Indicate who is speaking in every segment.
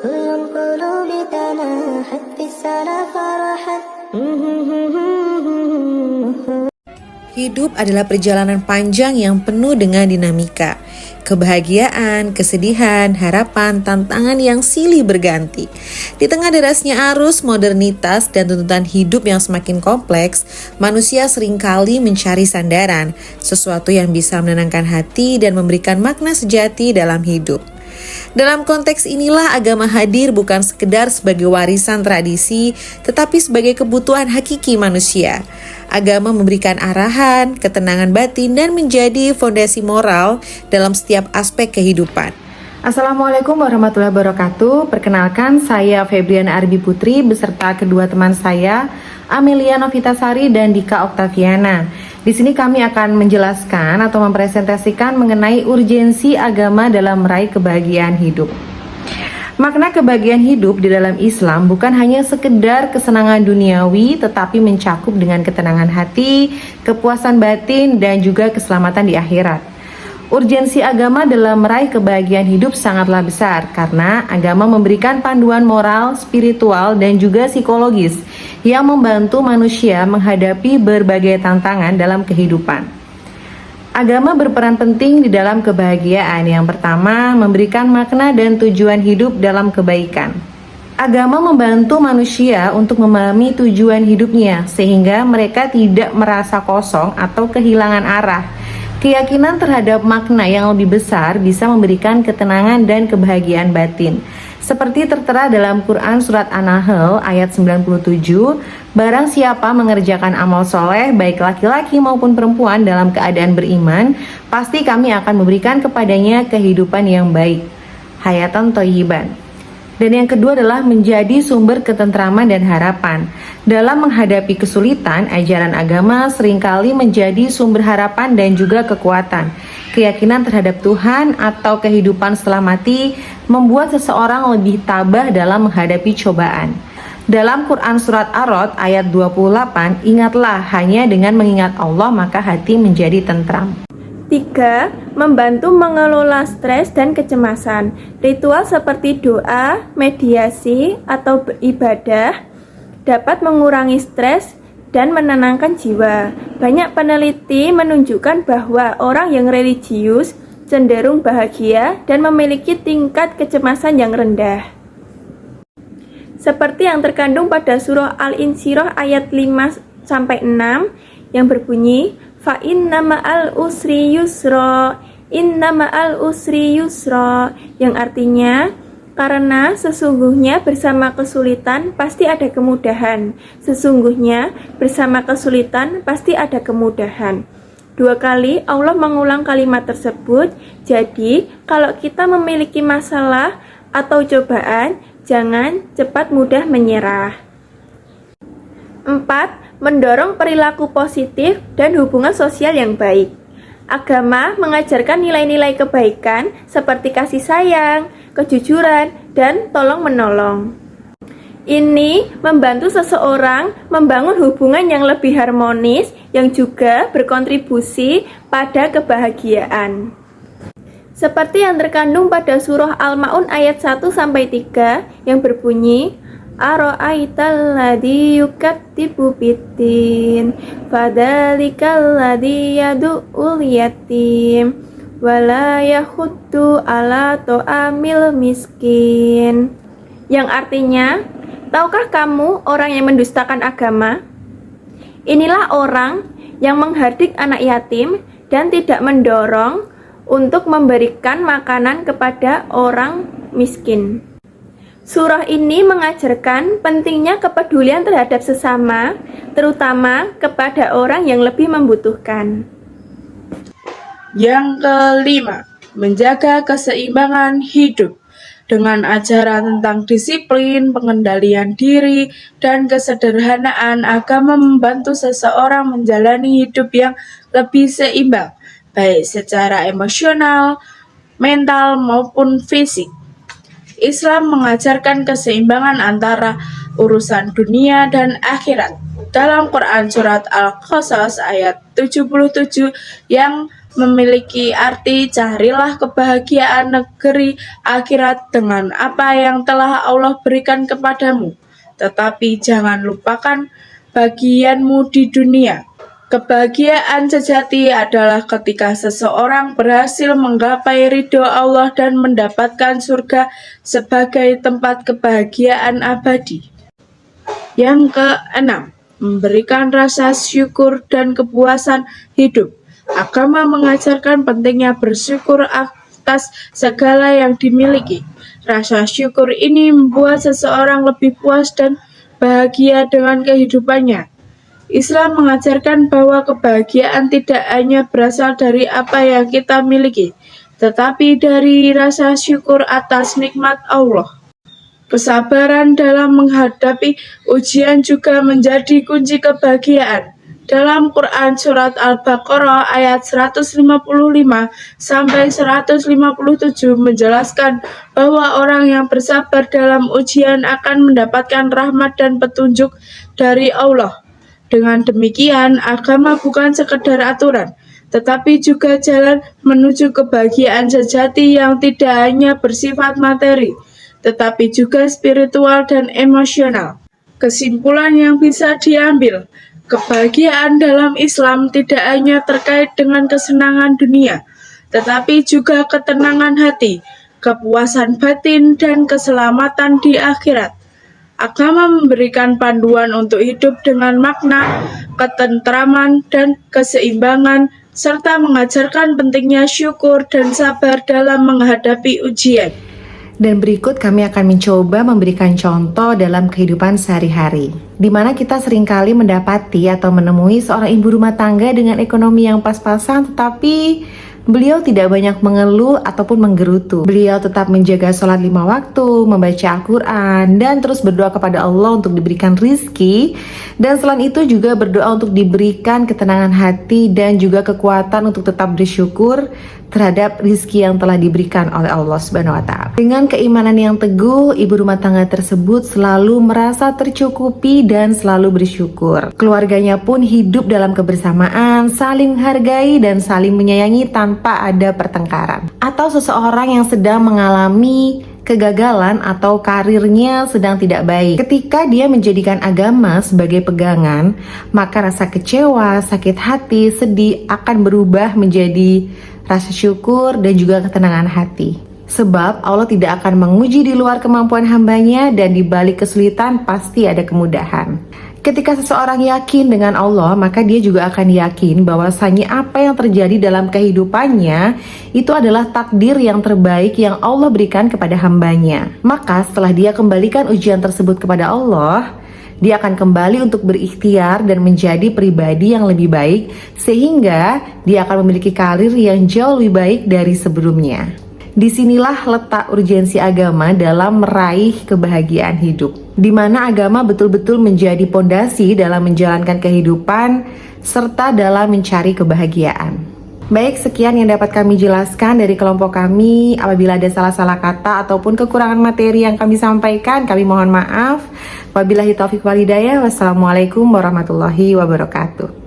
Speaker 1: كل القلوب تناحت في السنة فرحت.
Speaker 2: Hidup adalah perjalanan panjang yang penuh dengan dinamika, kebahagiaan, kesedihan, harapan, tantangan yang silih berganti. Di tengah derasnya arus modernitas dan tuntutan hidup yang semakin kompleks, manusia seringkali mencari sandaran, sesuatu yang bisa menenangkan hati dan memberikan makna sejati dalam hidup. Dalam konteks inilah agama hadir bukan sekedar sebagai warisan tradisi, tetapi sebagai kebutuhan hakiki manusia. Agama memberikan arahan, ketenangan batin, dan menjadi fondasi moral dalam setiap aspek kehidupan. Assalamualaikum warahmatullahi wabarakatuh. Perkenalkan, saya Febriana Arbi Putri beserta kedua teman saya, Amelia Novitasari dan Dika Oktaviana. Di sini kami akan menjelaskan atau mempresentasikan mengenai urgensi agama dalam meraih kebahagiaan hidup. Makna kebahagiaan hidup di dalam Islam bukan hanya sekedar kesenangan duniawi, tetapi mencakup dengan ketenangan hati, kepuasan batin, dan juga keselamatan di akhirat. Urgensi agama dalam meraih kebahagiaan hidup sangatlah besar karena agama memberikan panduan moral, spiritual, dan juga psikologis yang membantu manusia menghadapi berbagai tantangan dalam kehidupan. Agama berperan penting di dalam kebahagiaan. Yang pertama, memberikan makna dan tujuan hidup dalam kebaikan. Agama membantu manusia untuk memahami tujuan hidupnya sehingga mereka tidak merasa kosong atau kehilangan arah. Keyakinan terhadap makna yang lebih besar bisa memberikan ketenangan dan kebahagiaan batin. Seperti tertera dalam Quran Surat An-Nahl ayat 97, barang siapa mengerjakan amal soleh baik laki-laki maupun perempuan dalam keadaan beriman, pasti kami akan memberikan kepadanya kehidupan yang baik, hayatan thayyiban. Dan yang kedua adalah menjadi sumber ketentraman dan harapan. Dalam menghadapi kesulitan, ajaran agama seringkali menjadi sumber harapan dan juga kekuatan. Keyakinan terhadap Tuhan atau kehidupan setelah mati membuat seseorang lebih tabah dalam menghadapi cobaan. Dalam Quran Surat Ar-Ra'd ayat 28, ingatlah hanya dengan mengingat Allah maka hati menjadi tentram.
Speaker 3: 3. Membantu mengelola stres dan kecemasan. Ritual seperti doa, mediasi, atau ibadah dapat mengurangi stres dan menenangkan jiwa. Banyak peneliti menunjukkan bahwa orang yang religius cenderung bahagia dan memiliki tingkat kecemasan yang rendah. Seperti yang terkandung pada surah Al-Insyirah ayat 5-6 yang berbunyi, fa inna ma'al usri yusra, inna ma'al usri yusra, yang artinya karena sesungguhnya bersama kesulitan pasti ada kemudahan. Sesungguhnya bersama kesulitan pasti ada kemudahan. 2 kali Allah mengulang kalimat tersebut. Jadi kalau kita memiliki masalah atau cobaan, jangan cepat mudah menyerah. 4. Mendorong perilaku positif dan hubungan sosial yang baik. Agama mengajarkan nilai-nilai kebaikan seperti kasih sayang, kejujuran, dan tolong-menolong. Ini membantu seseorang membangun hubungan yang lebih harmonis yang juga berkontribusi pada kebahagiaan. Seperti yang terkandung pada surah Al-Ma'un ayat 1-3 yang berbunyi, Ara'aital ladzi yukadzibu biddin fadzalikal ladzi yad'ul yatim wala yahuddu ala ta'amil miskin. Yang artinya, tahukah kamu orang yang mendustakan agama? Inilah orang yang menghardik anak yatim dan tidak mendorong untuk memberikan makanan kepada orang miskin. Surah ini mengajarkan pentingnya kepedulian terhadap sesama, terutama kepada orang yang lebih membutuhkan.
Speaker 4: Yang kelima, menjaga keseimbangan hidup. Dengan ajaran tentang disiplin, pengendalian diri, dan kesederhanaan, agama membantu seseorang menjalani hidup yang lebih seimbang, baik secara emosional, mental, maupun fisik. Islam mengajarkan keseimbangan antara urusan dunia dan akhirat. dalam Quran surat Al-Qasas ayat 77 yang memiliki arti carilah kebahagiaan negeri akhirat dengan apa yang telah Allah berikan kepadamu, tetapi jangan lupakan bagianmu di dunia. Kebahagiaan sejati adalah ketika seseorang berhasil menggapai ridho Allah dan mendapatkan surga sebagai tempat kebahagiaan abadi. Yang keenam, memberikan rasa syukur dan kepuasan hidup. Agama mengajarkan pentingnya bersyukur atas segala yang dimiliki. Rasa syukur ini membuat seseorang lebih puas dan bahagia dengan kehidupannya. Islam mengajarkan bahwa kebahagiaan tidak hanya berasal dari apa yang kita miliki, tetapi dari rasa syukur atas nikmat Allah. Kesabaran dalam menghadapi ujian juga menjadi kunci kebahagiaan. Dalam Quran surat Al-Baqarah ayat 155 sampai 157 menjelaskan bahwa orang yang bersabar dalam ujian akan mendapatkan rahmat dan petunjuk dari Allah. Dengan demikian, agama bukan sekedar aturan, tetapi juga jalan menuju kebahagiaan sejati yang tidak hanya bersifat materi, tetapi juga spiritual dan emosional. Kesimpulan yang bisa diambil, kebahagiaan dalam Islam tidak hanya terkait dengan kesenangan dunia, tetapi juga ketenangan hati, kepuasan batin, dan keselamatan di akhirat. Agama memberikan panduan untuk hidup dengan makna, ketentraman, dan keseimbangan, serta mengajarkan pentingnya syukur dan sabar dalam menghadapi ujian.
Speaker 2: Dan berikut kami akan mencoba memberikan contoh dalam kehidupan sehari-hari, di mana kita seringkali mendapati atau menemui seorang ibu rumah tangga dengan ekonomi yang pas-pasan, tetapi beliau tidak banyak mengeluh ataupun menggerutu. Beliau tetap menjaga sholat 5 waktu, membaca Al-Quran, dan terus berdoa kepada Allah untuk diberikan rizki. Dan selain itu juga berdoa untuk diberikan ketenangan hati dan juga kekuatan untuk tetap bersyukur terhadap rizki yang telah diberikan oleh Allah Subhanahu wa Ta'ala. Dengan keimanan yang teguh, ibu rumah tangga tersebut selalu merasa tercukupi dan selalu bersyukur. Keluarganya pun hidup dalam kebersamaan, saling menghargai dan saling menyayangi tanpa ada pertengkaran. Atau seseorang yang sedang mengalami kegagalan atau karirnya sedang tidak baik. Ketika dia menjadikan agama sebagai pegangan, maka rasa kecewa, sakit hati, sedih akan berubah menjadi rasa syukur dan juga ketenangan hati. Sebab Allah tidak akan menguji di luar kemampuan hambanya, dan di balik kesulitan pasti ada kemudahan. Ketika seseorang yakin dengan Allah, maka dia juga akan yakin bahwasanya apa yang terjadi dalam kehidupannya itu adalah takdir yang terbaik yang Allah berikan kepada hambanya. Maka setelah dia kembalikan ujian tersebut kepada Allah, dia akan kembali untuk berikhtiar dan menjadi pribadi yang lebih baik, sehingga dia akan memiliki karir yang jauh lebih baik dari sebelumnya. Disinilah letak urgensi agama dalam meraih kebahagiaan hidup, di mana agama betul-betul menjadi pondasi dalam menjalankan kehidupan serta dalam mencari kebahagiaan. Baik, sekian yang dapat kami jelaskan dari kelompok kami. Apabila ada salah-salah kata ataupun kekurangan materi yang kami sampaikan, kami mohon maaf. Wabillahi taufiq wal hidayah. Wassalamualaikum warahmatullahi wabarakatuh.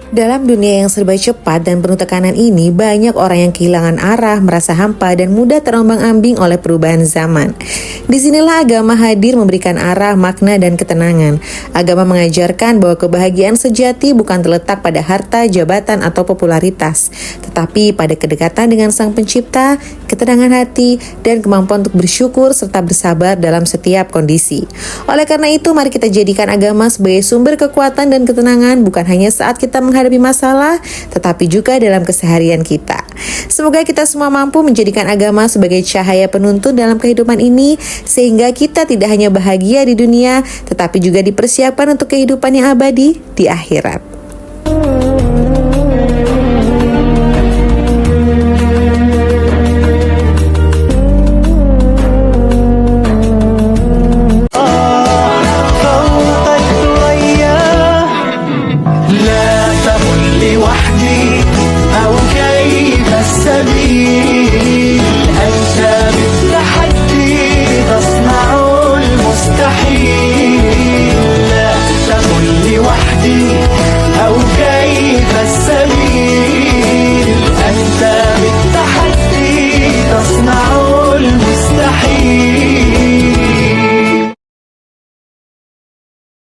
Speaker 2: Dalam dunia yang serba cepat dan penuh tekanan ini, banyak orang yang kehilangan arah, merasa hampa, dan mudah terombang-ambing oleh perubahan zaman. Disinilah agama hadir memberikan arah, makna, dan ketenangan. Agama mengajarkan bahwa kebahagiaan sejati bukan terletak pada harta, jabatan, atau popularitas, tetapi pada kedekatan dengan Sang Pencipta, ketenangan hati, dan kemampuan untuk bersyukur serta bersabar dalam setiap kondisi. Oleh karena itu, mari kita jadikan agama sebagai sumber kekuatan dan ketenangan, bukan hanya saat kita menghadapi masalah, tetapi juga dalam keseharian kita. Semoga kita semua mampu menjadikan agama sebagai cahaya penuntun dalam kehidupan ini, sehingga kita tidak hanya bahagia di dunia, tetapi juga dipersiapkan untuk kehidupan yang abadi di akhirat.